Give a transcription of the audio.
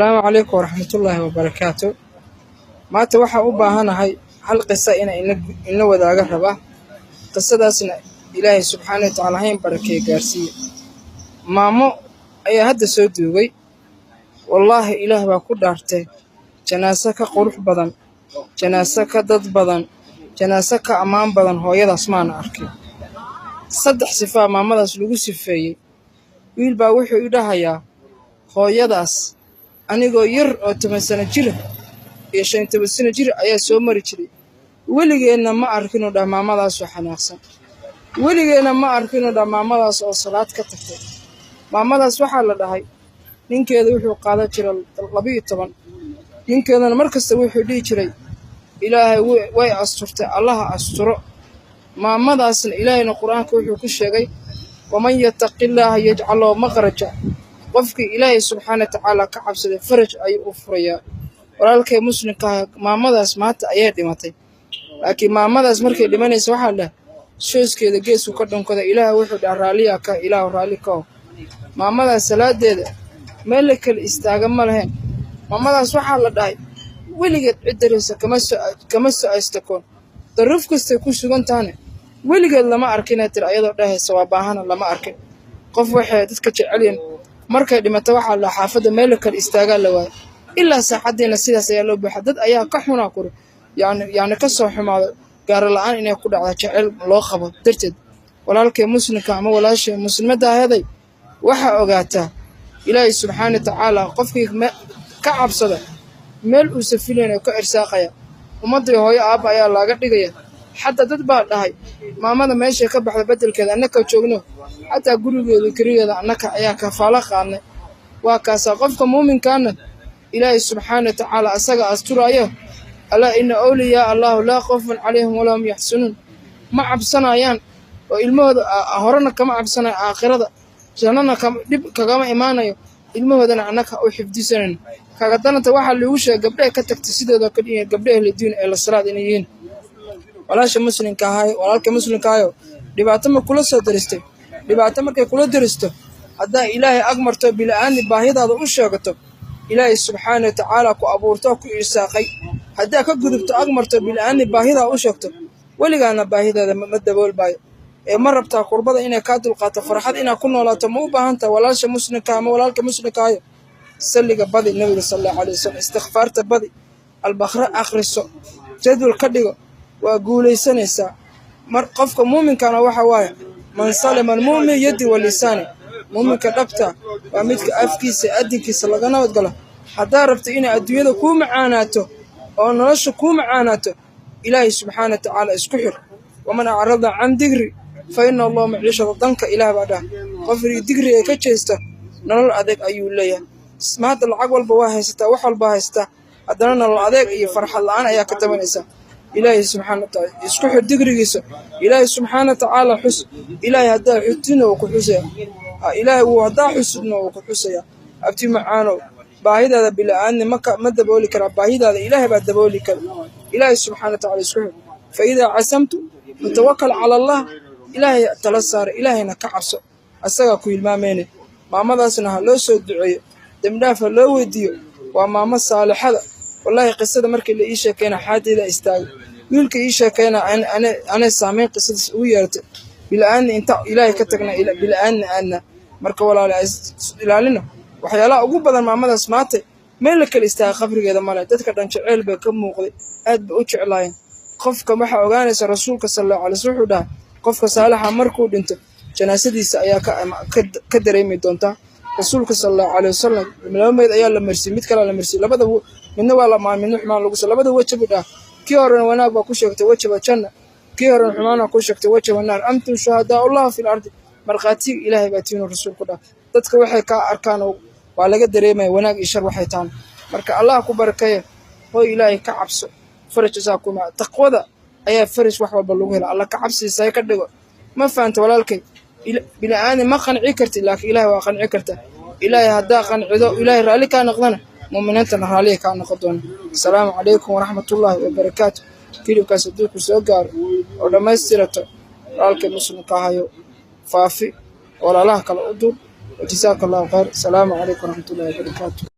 السلام عليكم ورحمة الله وبركاته. ما توحى أباهنا هاي هل قصة إن وذا قربة قصة سنة إلهي سبحانه وتعالى هين بركة جارسية مامو أي هذا سودوي والله إله بكل دارته جناسك قروح بدن جناسك ضد بدن جناسك أمام بدن هو يدا اسمان أركي صدح صفة ماما داس لوجو صفية ويل باوحي يدها هو يداس anigoo yar oo 10 sano jir iyo 15 sano jir ayaa soo mari jiray waligeena ma arkin oo dhamaamadaas oo xanaaqsan waligeena ma arkin oo dhamaamadaas oo salaad ka tagtay maamadaas waxa la dhahay ninkeedu wuxuu qaadan jiray 12 ninkeedana markasta wuxuu dhigi jiray ilaahay way asturtay allaha asturo maamadaasna ilaahayna quraanka wuxuu ku sheegay waman yattaqillaha yaj'al lahu makhraja qofkii ilaahay subxaanahu wa ta'aala ka cabsaday faraj ayuu u furayaa walaalkay muslimka maamadaas maanta ayay dhimatay laakiin maamadaas markay dhimanayso waxa la shooskeeda geesku ka dhankada ilaahay wuxuu raaliya ka ilaahay raali ka maamadaas salaadeeda meel kale istaaga ma lahayn maamadaas waxa la dhahay weligeed cidareysa kama soo aystakoon daruf kasta ku sugan taane weligeed lama arkin tir ayadoo dhahaysa waa baahana lama arkin qof waxay dadka jeceliyeen markay dhimato waxa la xaafada meel kale istaaga la waay ilaa saacadina sidaas ayaa loo buuxa dad ayaa ka xuna kur yaani ka soo xumaado gaar la'aan inay ku dhacdo jecel loo qabo darteed walaalkay muslimka ama walaashay muslimada ahaday waxa ogaataa ilaahay subxaanahu wa ta'aala qofkii ka cabsada meel uu safileen ka irsaaqaya ummadii hooyo aab ayaa laga dhigaya حتى تتبع لهاي مامada meesha ka baxda bedelkeeda annaka joogno حتى gurigeedu kariyeeda annaka ayaa ka falaqaanay waa kaasa qofka muuminkaana ilaahay subxaanahu wa ta'aala asaga asturayo ala inna awliya allah la khawfun alayhim wa lahum yahsunun ma cabsanayaan oo ilmahooda horana kama cabsanay aakhirada jannana dib kagama imaanayo ilmahoodana annaka u xifdisanan kaga dananta waxa lagu sheegay gabdhaha ka tagtay sidooda ka dhigay gabdhaha leediin ee la salaad inay yihiin walaasha muslimka ahay walaalka muslimka ayo dhibaato ma kula soo daristay dhibaato markay kula daristo hadaa ilaahay agmarto bila'aani baahidaada u sheegato ilaahay subxaanahu wa ta'aala ku abuurto ku irsaaqay hadaa ka gudubto agmarto bila'aani baahidaada u sheegto waligaana baahidaada ma daboolbaayo ee ma rabtaa qurbada inay ka dulqaato farxad inaa ku noolaato ma u baahanta walaasha muslimka ama walaalka muslimka ayo salliga badi nabiga sallallahu alayhi wasallam istighfaarta badi al-baqara akhriso jadwal ka dhigo waa guuleysanaysa mar qofka muuminkana waxa waaya man salama almu'min yadi wa lisani muuminka dhabta waa midka afkiisa adinkiisa laga nabad galo hadaa rabto inay adduunyada ku macaanaato oo nolosha ku macaanaato ilaahay subxaanahu wa ta'aala isku xir waman a'rada an dhikri fa inna allaha ma'ishata danka ilaahay bada qofkii dhikriga ka jeesta nolol adeeg ayuu leeyahay maanta lacag walba waa haysata wax walba haysta hadana nolol adeeg iyo farxad la'aan ayaa ka tabanaysa إلهي سبحانه وتعالى يسكح الدقريس إلهي سبحانه وتعالى حس إلهي هدا حسنا وكحسيا إلهي وهدا حسنا وكحسيا أبتي معانا باهيد هذا بلا أن ما دبولي كرا باهيد هذا إلهي بعد دبولي كرا إلهي سبحانه وتعالى يسكح فإذا عزمت فتوكل على الله إلهي تلصار إلهي نكعبس أسرع كل ما منه ما ماذا سنها لو سود دعية دمنافع لو وديو وما مصالح هذا والله قصة مركي اللي إيشا كان حادي لا استاغ يقولك إيشا كان أنا سامين قصة ويرت بالآن أنت إلهي كتقنا بالآن أنا مركي ولا إلى لنا وحيالا أقول بدل ما ماذا سمعت ملك الاستاغ خبرك هذا مالا تذكر أن شعيل بكم موقضي أد بأوش علاين قفك محا أغانيس رسولك صلى الله عليه وسلم ده قفك صالحا مركو دنت جناسدي سأياك كدريمي دونتا رسولك صلى الله عليه وسلم لما يدعي لمرسي متكلا لمرسي لبدا من ولا ما من حمان لو لبدا وجبدا كي هورن وناغ با كشكت وجبا جنة كي هورن حمانا كشكت وجبا النار أنتم شهداء الله في الأرض مرقاتي إلهي باتين الرسول كده dadka waxay ka arkaan waa laga dareemay wanaag iyo shar waxay taan marka Allah ku barakeeyo oo Ilaahay ka cabso farajisa kuma taqwada ayaa faraj wax walba lagu helo Allah ka cabsiisa ka dhigo ma faanta walaalkay bila'aani ma qanci karti laakiin Ilaahay waa qanci karta Ilaahay hadaa qancido Ilaahay raali ka noqdana muuminiintana raali ka noqdon assalaamu calaykum wa rahmatullahi wa barakaatuh filimka saduuq soo gaar oo dhameystirato walaalkay muslimka ahayo faafi walaalaha kala u dur jazakallahu khayr assalaamu calaykum wa rahmatullahi wa barakaatuh